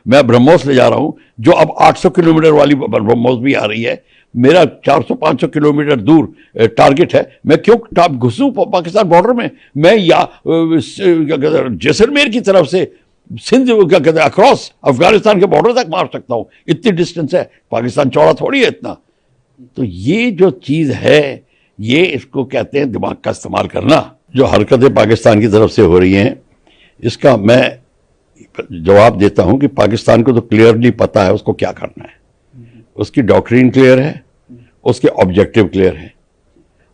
मैं ब्रह्मोस ले जा रहा हूं, जो अब 800 किलोमीटर वाली ब्रह्मोस भी आ रही है। मेरा 400-500 किलोमीटर दूर टारगेट है। मैं क्यों घुसूं पाकिस्तान बॉर्डर में? मैं या जैसलमेर की तरफ से सिंध क्या कहते हैं अक्रॉस अफगानिस्तान के बॉर्डर तक मार सकता हूं। इतनी डिस्टेंस है, पाकिस्तान चौड़ा थोड़ी है इतना। तो ये जो चीज है, ये इसको कहते हैं दिमाग का इस्तेमाल करना। जो हरकतें पाकिस्तान की तरफ से हो रही हैं, इसका मैं जवाब देता हूं कि पाकिस्तान को तो क्लियरली पता है उसको क्या करना है। उसकी डॉक्ट्रिन क्लियर है, उसके ऑब्जेक्टिव क्लियर है।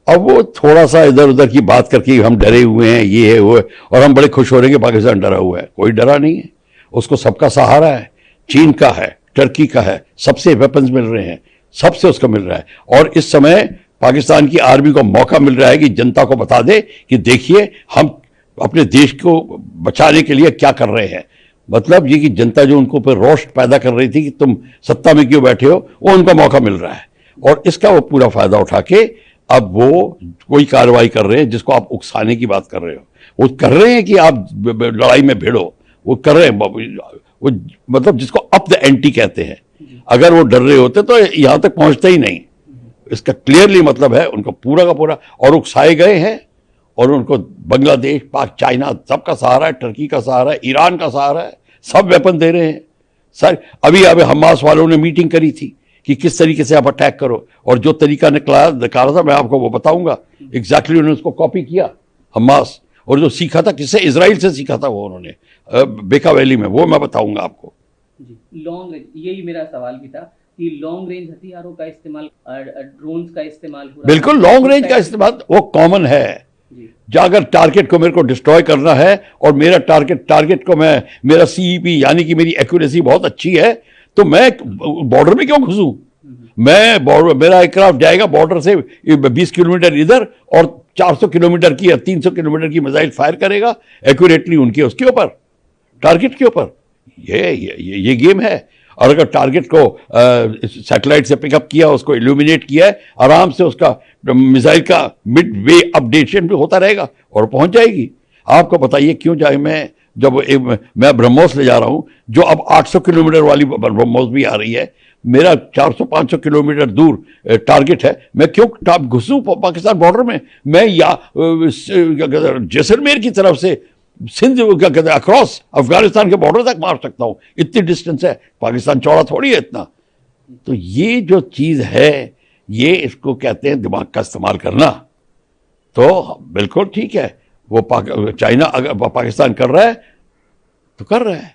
अब वो थोड़ा सा इधर उधर की बात करके हम डरे हुए हैं, ये है वो है, और हम बड़े खुश हो रहे हैं कि पाकिस्तान डरा हुआ है। कोई डरा नहीं है, उसको सबका सहारा है। चीन का है, टर्की का है, सबसे वेपन्स मिल रहे हैं, सबसे उसको मिल रहा है। और इस समय पाकिस्तान की आर्मी को मौका मिल रहा है कि जनता को बता दे कि देखिए हम अपने देश को बचाने के लिए क्या कर रहे हैं। मतलब ये कि जनता जो उनको ऊपर रोष पैदा कर रही थी कि तुम सत्ता में क्यों बैठे हो, वो उनको मौका मिल रहा है। और इसका वो पूरा फायदा उठा के अब वो कोई कार्रवाई कर रहे हैं जिसको आप उकसाने की बात कर रहे हो। वो कर रहे हैं कि आप लड़ाई में भिड़ो, वो कर रहे हैं वो मतलब जिसको अप द एंटी कहते हैं। अगर वो डर रहे होते तो यहां तक पहुंचते ही नहीं। इसका क्लियरली मतलब है उनको पूरा का पूरा और उकसाए गए हैं। और उनको बांग्लादेश, पाक, चाइना सबका सहारा है, टर्की का सहारा है, ईरान का सहारा है, सब वेपन दे रहे हैं सर। अभी हमास वालों ने मीटिंग करी थी कि किस तरीके से आप अटैक करो, और जो तरीका निकाला था मैं आपको वो बताऊंगा। एग्जैक्टली उन्होंने उसको कॉपी किया हमास, और जो सीखा था किससे, इजराइल से सीखा था वो उन्होंने बेका वैली में, वो मैं बताऊंगा आपको। लॉन्ग रेंज, यही मेरा सवाल भी था कि लॉन्ग रेंज हथियारों का इस्तेमाल, ड्रोन्स का इस्तेमाल हो रहा है। बिल्कुल लॉन्ग रेंज का इस्तेमाल वो कॉमन है। जो अगर टारगेट को मेरे को डिस्ट्रॉय करना है और मेरा टारगेट को मेरा सीईपी यानी कि मेरी एक्यूरेसी बहुत अच्छी है, तो मैं बॉर्डर में क्यों घुसूं? मेरा एयरक्राफ्ट जाएगा बॉर्डर से 20 किलोमीटर इधर और 400 किलोमीटर की या 300 किलोमीटर की मिसाइल फायर करेगा एक्यूरेटली उनके उसके ऊपर, टारगेट के ऊपर। ये गेम है। और अगर टारगेट को सैटेलाइट से पिकअप किया, उसको इल्यूमिनेट किया है, आराम से उसका मिसाइल का मिड वे अपडेशन भी होता रहेगा और पहुंच जाएगी। आपको बताइए क्यों जाए मैं ब्रह्मोस ले जा रहा हूं, जो अब 800 किलोमीटर वाली ब्रह्मोस भी आ रही है। मेरा 400-500 किलोमीटर दूर टारगेट है। मैं क्यों घुसूं पाकिस्तान बॉर्डर में? मैं या जैसलमेर की तरफ से सिंध क्या कहते हैं अक्रॉस अफगानिस्तान के बॉर्डर तक मार सकता हूं। इतनी डिस्टेंस है, पाकिस्तान चौड़ा थोड़ी है इतना। तो ये जो चीज है, ये इसको कहते हैं दिमाग का इस्तेमाल करना। तो बिल्कुल ठीक है, वो चाइना अगर पाकिस्तान कर रहा है तो कर रहा है,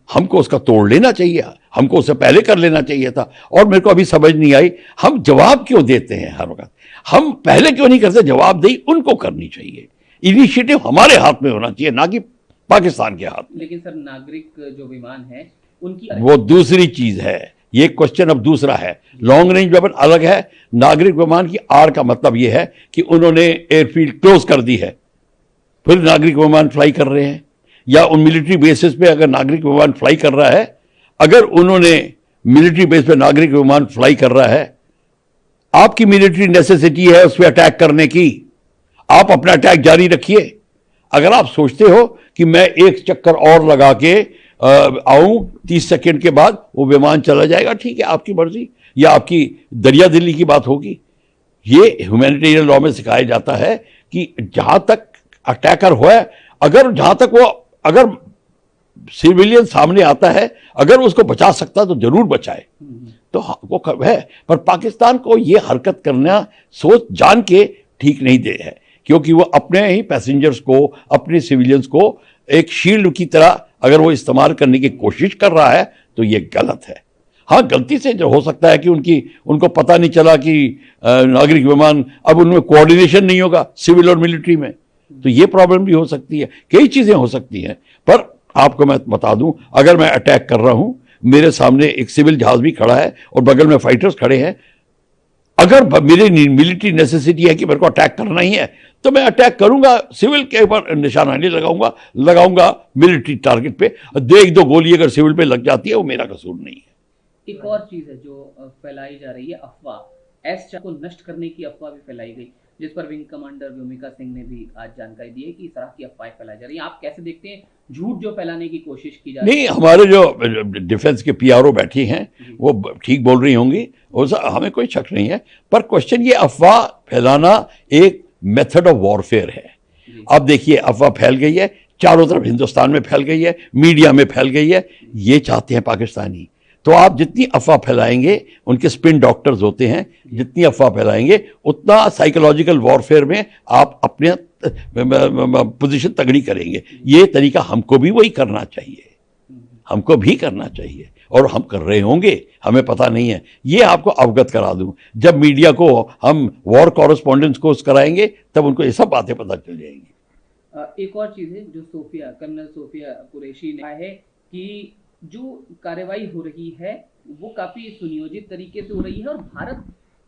हमको उसका तोड़ लेना चाहिए, हमको उससे पहले कर लेना चाहिए था। और मेरे को अभी समझ नहीं आई हम जवाब क्यों देते हैं हर वक्त, हम पहले क्यों नहीं करते? जवाबदेही उनको करनी चाहिए, इनिशिएटिव हमारे हाथ में होना चाहिए, ना कि पाकिस्तान के हाथ में। लेकिन सर नागरिक जो विमान है उनकी वो दूसरी चीज है। ये क्वेश्चन अब दूसरा है। लॉन्ग रेंज वेपन अलग है, नागरिक विमान की आड़ का मतलब यह है कि उन्होंने एयरफील्ड क्लोज कर दी है, फिर नागरिक विमान फ्लाई कर रहे हैं, या उन मिलिट्री बेसिस पे अगर नागरिक विमान फ्लाई कर रहा है, अगर उन्होंने मिलिट्री बेस पे नागरिक विमान फ्लाई कर रहा है, आपकी मिलिट्री नेसेसिटी है उस पर अटैक करने की, आप अपना अटैक जारी रखिए। अगर आप सोचते हो कि मैं एक चक्कर और लगा के आऊं 30 सेकंड के बाद वो विमान चला जाएगा, ठीक है, आपकी मर्जी, या आपकी दरिया दिल्ली की बात होगी। ये ह्यूमैनिटेरियन लॉ में सिखाया जाता है कि जहां तक अटैकर हुआ है, अगर सिविलियन सामने आता है, अगर उसको बचा सकता तो जरूर बचाए, तो वो है। पर पाकिस्तान को ये हरकत करना सोच जान के ठीक नहीं दे है, क्योंकि वो अपने ही पैसेंजर्स को, अपने सिविलियंस को एक शील्ड की तरह अगर वो इस्तेमाल करने की कोशिश कर रहा है तो ये गलत है। हाँ, गलती से जो हो सकता है कि उनको पता नहीं चला कि नागरिक विमान, अब उनमें कोऑर्डिनेशन नहीं होगा सिविल और मिलिट्री में, तो ये प्रॉब्लम भी हो सकती है, कई चीजें हो सकती हैं। पर आपको मैं बता दूं, अगर मैं अटैक कर रहा हूं, मेरे सामने एक सिविल जहाज भी खड़ा है और बगल में फाइटर्स खड़े हैं, अगर मेरी मिलिट्री नेसेसिटी है कि मेरे को अटैक करना ही है, तो मैं अटैक करूंगा, सिविल के ऊपर निशाना नहीं लगाऊंगा मिलिट्री टारगेट पे। एक दो गोली अगर सिविल पे लग जाती है, वो मेरा कसूर नहीं है। एक और चीज है जो फैलाई जा रही है, अफवाह, एस को नष्ट करने की अफवाह भी फैलाई गई। जिस पर विंग कमांडर व्योमिका सिंह ने भी आज जानकारी दी है कि इस तरह की अफवाहें फैलाई जा रही हैं। आप कैसे देखते हैं झूठ जो फैलाने की कोशिश की जा रही नहीं, हमारे जो डिफेंस के पीआरओ बैठी हैं वो ठीक बोल रही होंगी, हमें कोई शक नहीं है। पर क्वेश्चन ये अफवाह फैलाना एक मेथड ऑफ वॉरफेयर है। अब देखिए अफवाह फैल गई है, चारों तरफ हिंदुस्तान में फैल गई है, मीडिया में फैल गई है। ये चाहते हैं पाकिस्तानी, तो आप जितनी अफवाह फैलाएंगे, उनके स्पिन डॉक्टर्स होते हैं, जितनी अफवाह फैलाएंगे उतना साइकोलॉजिकल वॉरफेयर में आप अपने पोजीशन तगड़ी करेंगे। ये तरीका हमको भी वही करना चाहिए, हमको भी करना चाहिए, और हम कर रहे होंगे, हमें पता नहीं है। ये आपको अवगत करा दूं, जब मीडिया को हम वॉर कॉरेस्पॉन्डेंस कोर्स कराएंगे तब उनको ये सब बातें पता चल जाएंगी। एक और चीज है जो कर्नल सोफिया कुरैशी ने कहा है कि जो कार्रवाई हो रही है वो काफी सुनियोजित तरीके से हो रही है और भारत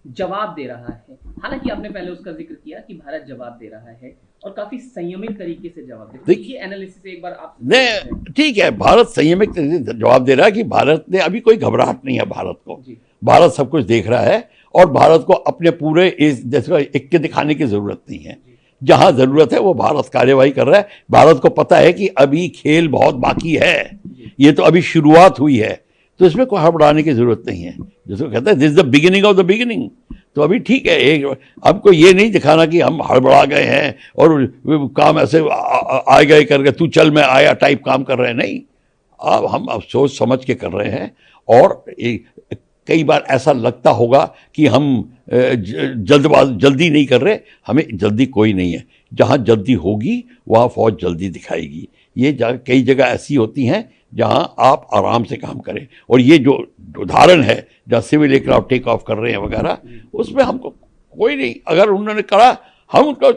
जवाब दे रहा है। हालांकि आपने पहले उसका जिक्र किया कि भारत जवाब दे रहा है और काफी संयमित तरीके से जवाब दे रहा है। ये एनालिसिस एक बार आप नहीं, ठीक है, भारत संयमित तरीके से जवाब दे रहा है कि भारत ने अभी कोई घबराहट नहीं है भारत को। भारत सब कुछ देख रहा है और भारत को अपने पूरे इस जैसे इक्के दिखाने की जरूरत नहीं है। जहां जरूरत है वो भारत कार्यवाही कर रहा है। भारत को पता है कि अभी खेल बहुत बाकी है, ये तो अभी शुरुआत हुई है, तो इसमें कोई हड़बड़ाने की जरूरत नहीं है। जिसको कहते हैं this is the beginning of the beginning. तो अभी ठीक है, एक हमको ये नहीं दिखाना कि हम हड़बड़ा गए हैं और काम ऐसे आए गए करके तू चल मैं आया टाइप काम कर रहे हैं। नहीं, अब हम अब सोच समझ के कर रहे हैं। और कई बार ऐसा लगता होगा कि हम जल्दी नहीं कर रहे, हमें जल्दी कोई नहीं है। जहाँ जल्दी होगी वहाँ फौज जल्दी दिखाएगी। ये कई जगह ऐसी होती हैं जहाँ आप आराम से काम करें। और ये जो उदाहरण है जहाँ सिविल एयरक्राफ्ट टेक ऑफ कर रहे हैं वगैरह, उसमें हमको कोई नहीं, अगर उन्होंने करा हम उनको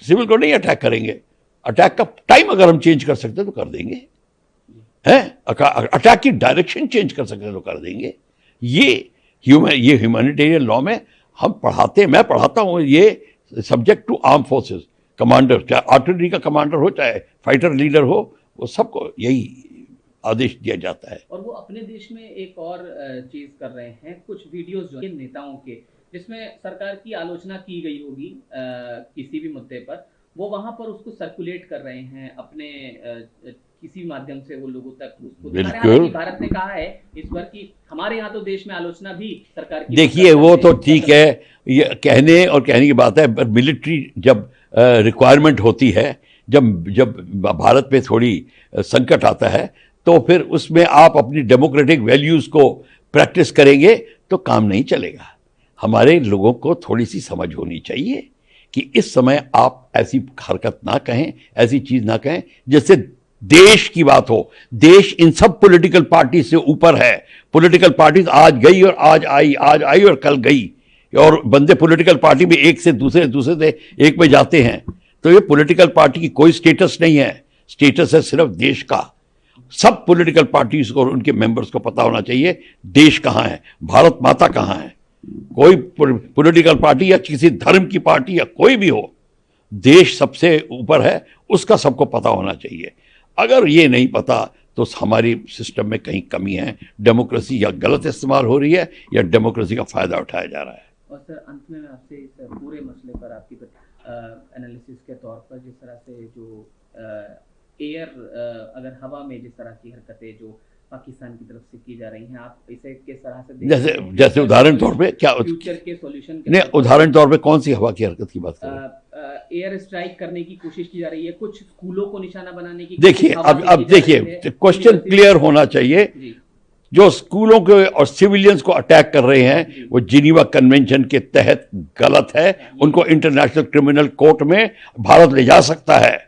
सिविल को नहीं अटैक करेंगे। अटैक का टाइम अगर हम चेंज कर सकते तो कर देंगे, हैं अटैक की डायरेक्शन चेंज कर सकते तो कर देंगे। ये ह्यूमैनिटेरियन लॉ में हम पढ़ाते हैं, मैं पढ़ाता हूँ, ये subject to arm forces commander, चाहे आर्टिलरी का कमांडर हो चाहे फाइटर लीडर हो, वो सबको यही आदेश दिया जाता है। और वो अपने देश में एक और चीज कर रहे हैं, कुछ वीडियोस जो नेताओं के जिसमें सरकार की आलोचना की गई होगी किसी भी मुद्दे पर, वो वहां पर उसको सर्कुलेट कर रहे हैं अपने किसी माध्यम से वो लोगों तक उसको। बिल्कुल, भारत ने कहा है इस बार कि हमारे यहाँ तो देश में आलोचना भी सरकार की। देखिए वो तो ठीक है, ये कहने और कहने की बात है, पर मिलिट्री जब रिक्वायरमेंट होती है, जब भारत पे थोड़ी संकट आता है, तो फिर उसमें आप अपनी डेमोक्रेटिक वैल्यूज़ को प्रैक्टिस करेंगे तो काम नहीं चलेगा। हमारे लोगों को थोड़ी सी समझ होनी चाहिए कि इस समय आप ऐसी हरकत ना कहें, ऐसी चीज़ ना कहें जिससे देश की बात हो। देश इन सब पॉलिटिकल पार्टी से ऊपर है। पॉलिटिकल पार्टीज आज गई और आज आई और कल गई, और बंदे पॉलिटिकल पार्टी में एक से दूसरे से एक में जाते हैं। तो ये पॉलिटिकल पार्टी की कोई स्टेटस नहीं है, स्टेटस है सिर्फ देश का। सब पॉलिटिकल पार्टीज को और उनके मेंबर्स को पता होना चाहिए देश कहाँ है, भारत माता कहाँ है। कोई पॉलिटिकल पार्टी या किसी धर्म की पार्टी या कोई भी हो, देश सबसे ऊपर है, उसका सबको पता होना चाहिए। अगर ये नहीं पता तो हमारी सिस्टम में कहीं कमी है, डेमोक्रेसी या गलत इस्तेमाल हो रही है या डेमोक्रेसी का फायदा उठाया जा रहा है। और सर अंत में मैं आपसे इस पूरे मसले पर आपकी एनालिसिस के तौर पर, जिस तरह से जो अगर हवा में जिस तरह की हरकतें जो पाकिस्तान की तरफ से की जा रही हैं, आप इसे किस तरह से देखते हैं? जैसे उदाहरण तौर पे क्या फ्यूचर के सॉल्यूशन नहीं, उदाहरण तौर पे कौन सी हवा की हरकत की बात कर रहे हैं? एयर स्ट्राइक करने की कोशिश की जा रही है, कुछ स्कूलों को निशाना बनाने की। देखिए अब देखिए क्वेश्चन क्लियर होना चाहिए। जो स्कूलों के और सिविलियंस को अटैक कर रहे हैं वो जिनीवा कन्वेंशन के तहत गलत है। उनको इंटरनेशनल क्रिमिनल कोर्ट में भारत ले जा सकता है।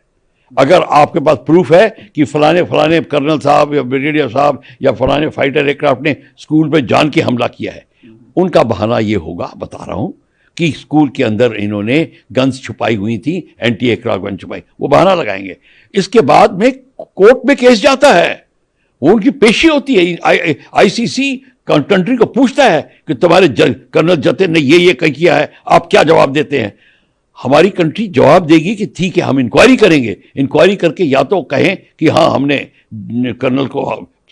अगर आपके पास प्रूफ है कि फलाने कर्नल साहब या ब्रिगेडियर साहब या फलाने फाइटर एयरक्राफ्ट ने स्कूल पे जान के हमला किया है, उनका बहाना ये होगा, बता रहा हूं, कि स्कूल के अंदर इन्होंने गन्स छुपाई हुई थी, एंटी एयरक्राफ्ट गन छुपाई, वो बहाना लगाएंगे। इसके बाद में कोर्ट में केस जाता है, वो उनकी पेशी होती है। आईसीसी कंट्री को पूछता है कि तुम्हारे कर्नल जतिन ने ये किया है, आप क्या जवाब देते हैं? हमारी कंट्री जवाब देगी कि ठीक है हम इंक्वायरी करेंगे। इंक्वायरी करके या तो कहें कि हाँ हमने कर्नल को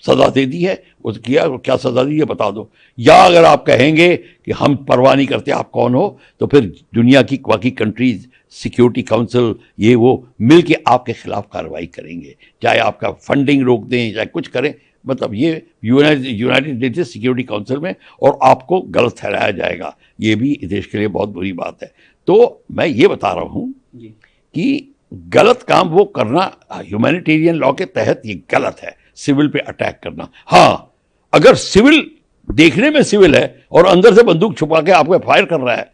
सज़ा दे दी है, उस किया, क्या सज़ा दी है बता दो। या अगर आप कहेंगे कि हम परवाह नहीं करते आप कौन हो, तो फिर दुनिया की बाकी कंट्रीज, सिक्योरिटी काउंसिल, ये वो मिल के आपके खिलाफ कार्रवाई करेंगे, चाहे आपका फंडिंग रोक दें, चाहे कुछ करें। मतलब ये यूनाइटेड नेशंस सिक्योरिटी काउंसिल में, और आपको गलत ठहराया जाएगा। ये भी देश के लिए बहुत बुरी बात है। तो मैं ये बता रहा हूँ कि गलत काम वो करना ह्यूमैनिटेरियन लॉ के तहत ये गलत है, सिविल पे अटैक करना। हाँ, अगर सिविल देखने में सिविल है और अंदर से बंदूक छुपा के आपको फायर कर रहा है,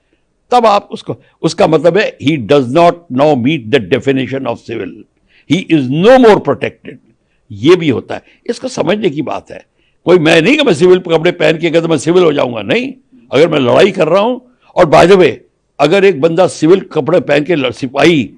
तब आप उसको, उसका मतलब है he does not now meet the definition of civil, he is no more protected. ये भी होता है, इसको समझने की बात है। कोई मैं नहीं कि मैं सिविल कपड़े पहन के तो मैं सिविल हो जाऊंगा, नहीं। अगर मैं लड़ाई कर रहा हूं, और बाय द वे अगर एक बंदा सिविल कपड़े पहन के सिपाही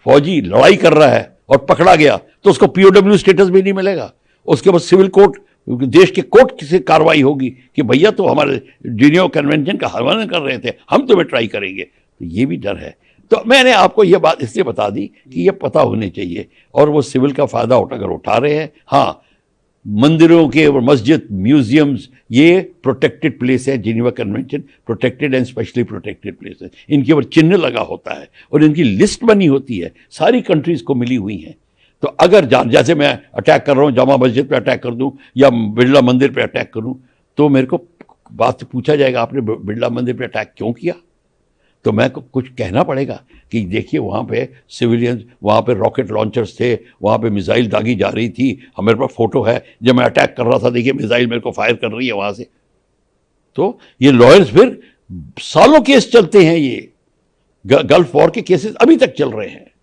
फौजी लड़ाई कर रहा है और पकड़ा गया, तो उसको पीओडब्ल्यू स्टेटस भी नहीं मिलेगा। उसके बाद सिविल कोर्ट, देश के कोर्ट से कार्रवाई होगी कि भैया तो हमारे जिनेवा कन्वेंशन का हवाला कर रहे थे, हम तुम्हें ट्राई करेंगे। तो ये भी डर है। तो मैंने आपको ये बात इसलिए बता दी कि ये पता होने चाहिए, और वो सिविल का फ़ायदा अगर उठा रहे हैं। हाँ, मंदिरों के और मस्जिद, म्यूजियम्स, ये प्रोटेक्टेड प्लेस है, Geneva convention protected and specially protected place है। इनके ऊपर चिन्ह लगा होता है और इनकी लिस्ट बनी होती है, सारी कंट्रीज को मिली हुई हैं। तो अगर जैसे मैं अटैक कर रहा हूँ, जामा मस्जिद पे अटैक कर दूं या बिरला मंदिर पे अटैक करूं, तो मेरे को बात से पूछा जाएगा आपने बिरला मंदिर पे अटैक क्यों किया। तो मैं को कुछ कहना पड़ेगा कि देखिए वहाँ पे सिविलियंस, वहाँ पे रॉकेट लॉन्चर्स थे, वहाँ पे मिसाइल दागी जा रही थी, मेरे पास फोटो है जब मैं अटैक कर रहा था, देखिए मिसाइल मेरे को फायर कर रही है वहाँ से। तो ये लॉयर्स फिर सालों केस चलते हैं, ये गल्फ वॉर के केसेस अभी तक चल रहे हैं।